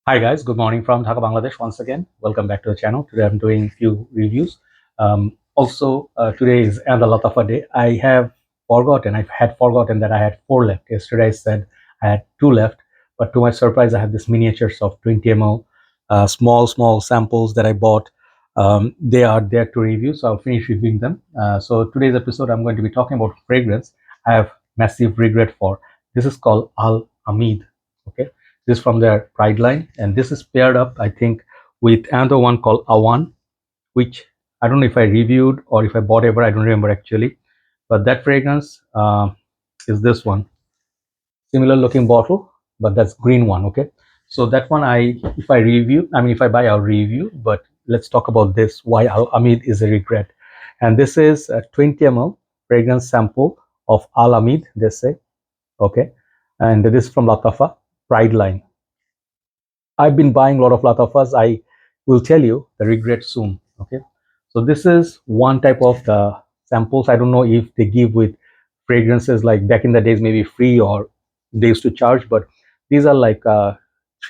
Hi guys, good morning from Dhaka, Bangladesh. Once again, welcome back to the channel. Today I'm doing few reviews. Today is another Lattafa day. I had forgotten that I had 4 left. Yesterday I said I had 2 left, but to my surprise, I have this miniatures of 20 ml, small samples that I bought. They are there to review, so I'll finish reviewing them. So today's episode, I'm going to be talking about fragrance. I have massive regret for. This is called Al Ameed. Okay, this is from their Pride line, and this is paired up, I think, with another one called Awan, which I don't know if I reviewed or if I bought ever. I don't remember actually, but that fragrance is this one. Similar looking bottle, but that's green one. Okay, so that one if I buy, I'll review. But let's talk about this. Why Al Amid is a regret, and this is a 20 ml fragrance sample of Al Amid. They say, okay, and this is from Lattafa Pride line. I've been buying a lot of Lattafas. I will tell you the regret soon. Okay, so this is one type of the samples. I don't know if they give with fragrances like back in the days, maybe free, or they used to charge, but these are like $3,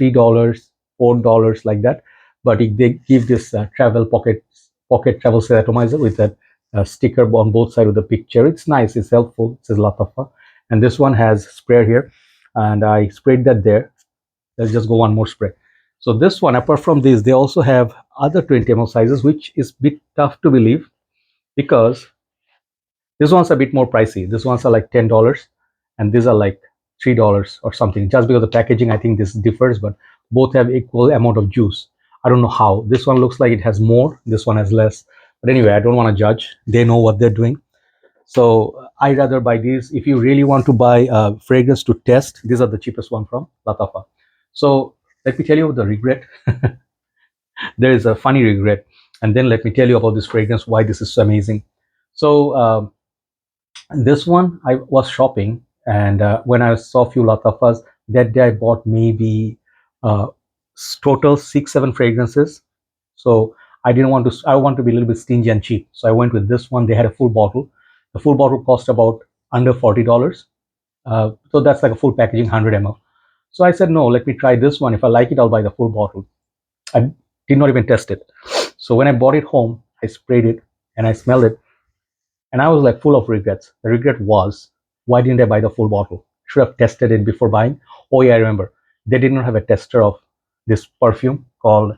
$4 like that. But if they give this travel pocket travel set atomizer with that sticker on both sides of the picture, it's nice, it's helpful. It says Lattafa, and this one has sprayer here, and I sprayed that there. Let's just go one more spray. So this one, apart from this, they also have other 20 ml sizes, which is a bit tough to believe because this one's a bit more pricey. This one's are like $10, and these are like $3 or something. Just because the packaging, I think this differs, but both have equal amount of juice. I don't know how. This one looks like it has more. This one has less. But anyway, I don't want to judge. They know what they're doing. So I rather buy these. If you really want to buy a fragrance to test, these are the cheapest one from Lattafa. So let me tell you the regret. There is a funny regret, and then let me tell you about this fragrance, why this is so amazing. So this one, I was shopping, and when I saw a few Lattafas that day, I bought maybe uh, total 6 7 fragrances. So I want to be a little bit stingy and cheap, so I went with this one. They had a full bottle. The full bottle cost about under $40. So that's like a full packaging, 100 ml. So I said, no, let me try this one. If I like it, I'll buy the full bottle. I did not even test it. So when I brought it home, I sprayed it and I smelled it, and I was like full of regrets. The regret was, why didn't I buy the full bottle? Should have tested it before buying. Oh yeah, I remember. They did not have a tester of this perfume called,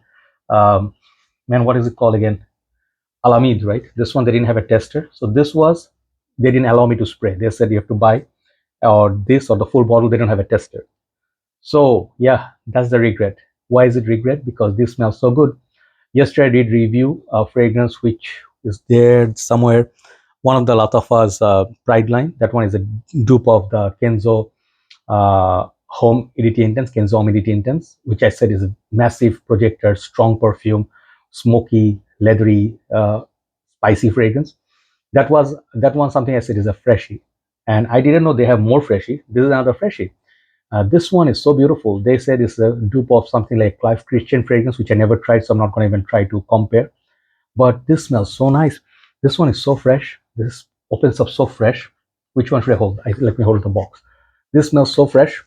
um, man, what is it called again? Al Ameed, right? This one they didn't have a tester. So they didn't allow me to spray. They said you have to buy or this or the full bottle. They don't have a tester. So yeah, that's the regret. Why is it regret? Because this smells so good. Yesterday I did review a fragrance which is there somewhere. One of the Lattafa's Pride line. That one is a dupe of the Kenzo Home Edity Intense, Kenzo Home Edity Intense, which I said is a massive projector, strong perfume, smoky, leathery, spicy fragrance. That one something I said is a freshie, and I didn't know they have more freshie. This is another freshie. This one is so beautiful. They said it's a dupe of something like Clive Christian fragrance, which I never tried, so I'm not going to even try to compare. But this smells so nice. This one is so fresh. This opens up so fresh. Which one should I hold? Let me hold the box. This smells so fresh.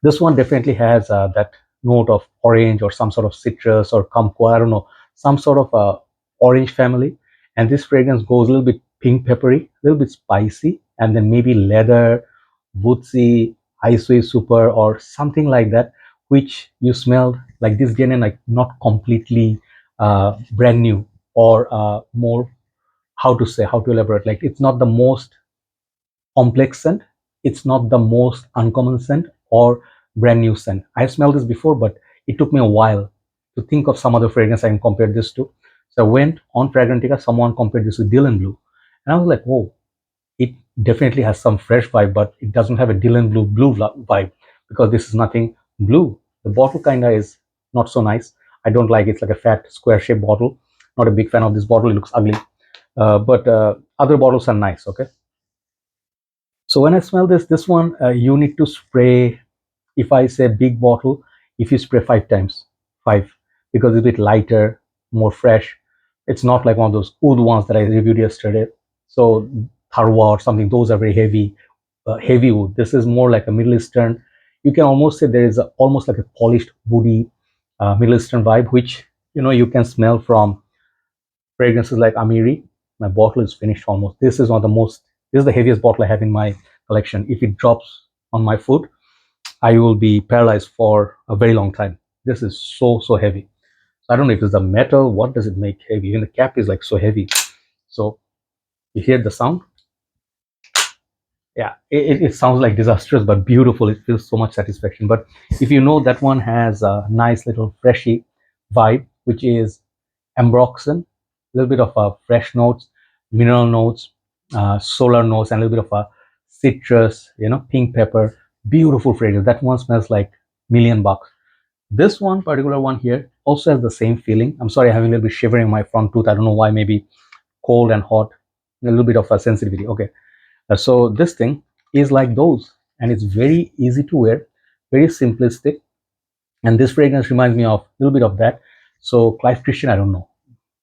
This one definitely has that note of orange or some sort of citrus or kumquat. I don't know, some sort of orange family. And this fragrance goes a little bit pink peppery, a little bit spicy, and then maybe leather, woodsy, Ice Super, or something like that, which you smelled like this genuine, like not completely brand new or more, how to elaborate. Like it's not the most complex scent, it's not the most uncommon scent or brand new scent. I smelled this before, but it took me a while to think of some other fragrance I can compare this to. So I went on Fragrantica, someone compared this with Dylan Blue, and I was like, whoa, it definitely has some fresh vibe, but it doesn't have a Dylan Blue vibe because this is nothing blue. The bottle kinda is not so nice. I don't like it. It's like a fat square shaped bottle. Not a big fan of this bottle. It looks ugly. But other bottles are nice. Okay. So when I smell this one, you need to spray. If I say big bottle, if you spray 5 times, five, because it's a bit lighter, more fresh. It's not like one of those oud ones that I reviewed yesterday. So Tharwa or something, those are very heavy, heavy wood. This is more like a Middle Eastern. You can almost say there is almost like a polished woody Middle Eastern vibe, which you can smell from fragrances like Amiri. My bottle is finished almost. This is one of the most. This is the heaviest bottle I have in my collection. If it drops on my foot, I will be paralyzed for a very long time. This is so heavy. So I don't know if it's the metal. What does it make heavy? Even the cap is like so heavy. So you hear the sound. Yeah, it sounds like disastrous, but beautiful. It feels so much satisfaction. But if you know, that one has a nice little freshy vibe, which is ambroxan, a little bit of fresh notes, mineral notes, solar notes, and a little bit of a citrus, pink pepper. Beautiful fragrance. That one smells like $1,000,000. This one particular one here also has the same feeling. I'm sorry, I'm having a little bit shivering in my front tooth. I don't know why. Maybe cold and hot, a little bit of a sensitivity. Okay, so this thing is like those, and it's very easy to wear, very simplistic. And this fragrance reminds me of a little bit of that. So Clive Christian, I don't know,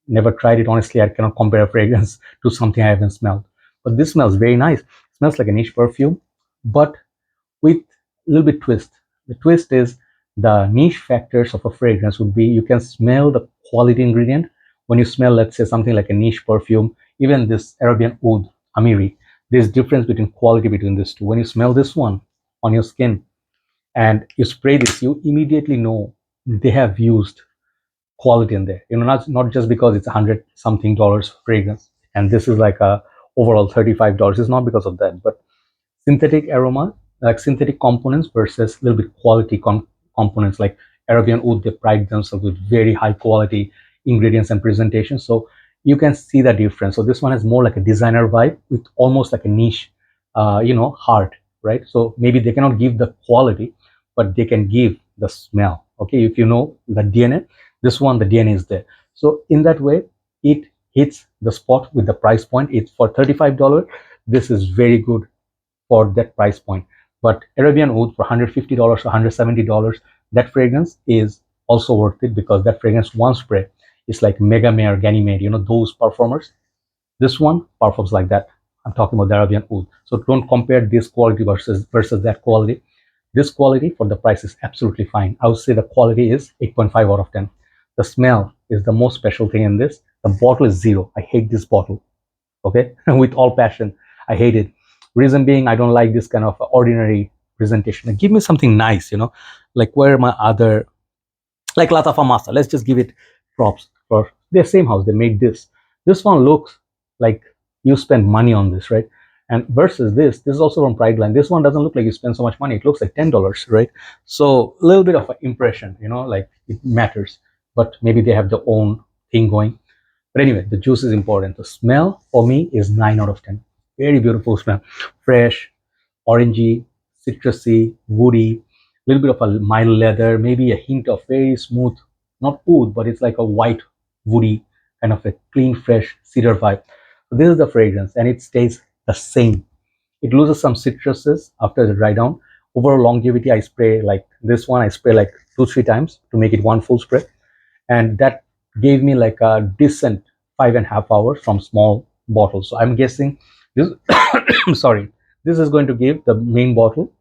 never tried it. Honestly, I cannot compare a fragrance to something I haven't smelled. But this smells very nice. It smells like a niche perfume, but with a little bit twist. The twist is the niche factors of a fragrance would be you can smell the quality ingredient. When you smell, let's say, something like a niche perfume, even this Arabian Oud, Amiri, there's difference between quality between these two. When you smell this one on your skin and you spray this, you immediately know they have used quality in there. Not just because it's 100 something dollars fragrance and this is like a overall $35. It's not because of that, but synthetic aroma, like synthetic components versus a little bit quality components like Arabian Oud, they pride themselves with very high quality ingredients and presentation. So you can see the difference. So this one has more like a designer vibe with almost like a niche, heart, right? So maybe they cannot give the quality, but they can give the smell. Okay, if you know the DNA, this one, the DNA is there. So in that way, it hits the spot with the price point. It's for $35. This is very good for that price point. But Arabian Oud for $150 or $170, that fragrance is also worth it because that fragrance one spray is like Mega Mayor, Ganymede, those performers. This one performs like that. I'm talking about the Arabian Oud. So don't compare this quality versus that quality. This quality for the price is absolutely fine. I would say the quality is 8.5 out of 10. The smell is the most special thing in this. The bottle is zero. I hate this bottle. Okay, with all passion. I hate it. Reason being, I don't like this kind of ordinary presentation. Like, give me something nice, like where are my other, like Lattafa Master. Let's just give it props for their same house. They made this. This one looks like you spend money on this, right? And versus this is also from Pride Line. This one doesn't look like you spend so much money. It looks like $10, right? So a little bit of an impression, like it matters. But maybe they have their own thing going. But anyway, the juice is important. The smell for me is 9 out of 10. Very beautiful smell. Fresh, orangey, citrusy, woody, a little bit of a mild leather, maybe a hint of very smooth, not oud, but it's like a white, woody, kind of a clean, fresh cedar vibe. So this is the fragrance, and it stays the same. It loses some citruses after the dry down. Over longevity, I spray like this one, I spray like 2-3 times to make it one full spray. And that gave me like a decent 5.5 hours from small bottles. So I'm guessing this sorry, this is going to give the main bottle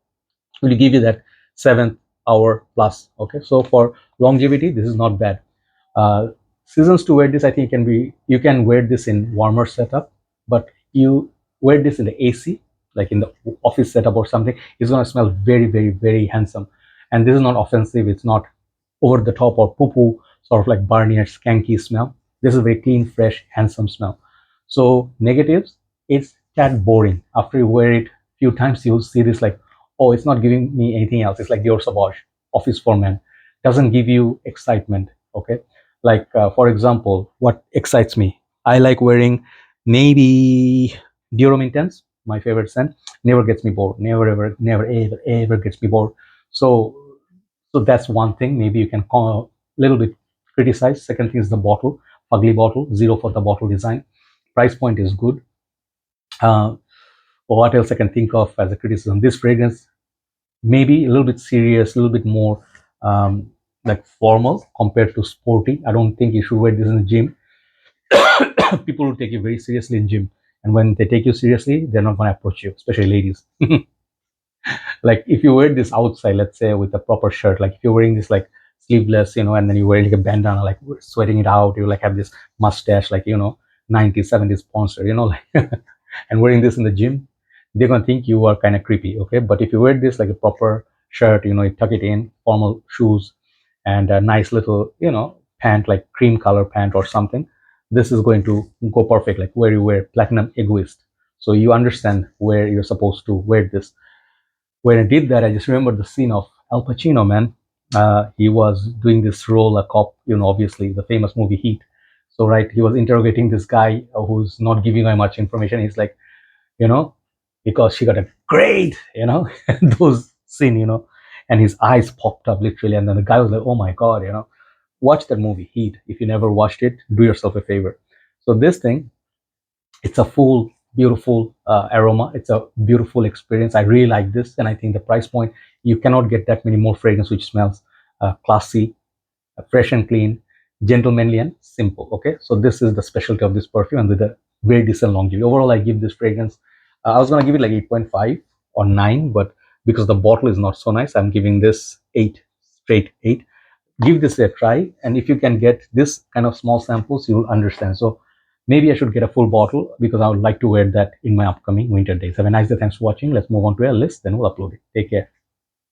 will give you that 7th hour plus. Okay, so for longevity this is not bad. uh, Seasons to wear this, I think you can wear this in warmer setup, but you wear this in the AC, like in the office setup or something, it's going to smell very handsome. And this is not offensive, it's not over the top or poo poo, sort of like barney or skanky smell. This is a very clean, fresh, handsome smell. So negatives, it's that boring. After you wear it a few times, you'll see this like, oh, it's not giving me anything else. It's like Dior Sauvage, Office for Men. Doesn't give you excitement. Okay, like for example, what excites me? I like wearing maybe Dior Intense, my favorite scent. Never gets me bored. Never ever gets me bored. So that's one thing. Maybe you can call a little bit criticize. Second thing is the bottle, ugly bottle, zero for the bottle design. Price point is good. Uh, what else I can think of as a criticism? This fragrance maybe a little bit serious, a little bit more like formal compared to sporty. I don't think you should wear this in the gym. People will take you very seriously in gym, and when they take you seriously, they're not going to approach you, especially ladies. Like if you wear this outside, let's say with a proper shirt, like if you're wearing this like sleeveless, and then you wear like a bandana, like sweating it out, you like have this mustache, like 90s, 70s monster, like and wearing this in the gym, they're gonna think you are kind of creepy, okay? But if you wear this like a proper shirt, you tuck it in, formal shoes, and a nice little, pant, like cream color pant or something, this is going to go perfect, like where you wear platinum egoist. So you understand where you're supposed to wear this. When I did that, I just remembered the scene of Al Pacino, man. He was doing this role, a cop, obviously the famous movie Heat. So, right, he was interrogating this guy who's not giving him much information. He's like, you know, because she got a great, those scene, and his eyes popped up literally. And then the guy was like, oh my God, watch that movie Heat. If you never watched it, do yourself a favor. So, this thing, it's a full beautiful aroma. It's a beautiful experience. I really like this, and I think the price point, you cannot get that many more fragrance which smells classy, fresh and clean, gentlemanly and simple. Okay, so this is the specialty of this perfume, and with a very decent longevity. Overall, I give this fragrance, I was gonna give it like 8.5 or 9, but because the bottle is not so nice, I'm giving this 8, straight 8. Give this a try, and if you can get this kind of small samples, you will understand. So maybe I should get a full bottle, because I would like to wear that in my upcoming winter days. Have a nice day. Thanks for watching. Let's move on to a list, then we'll upload it. Take care.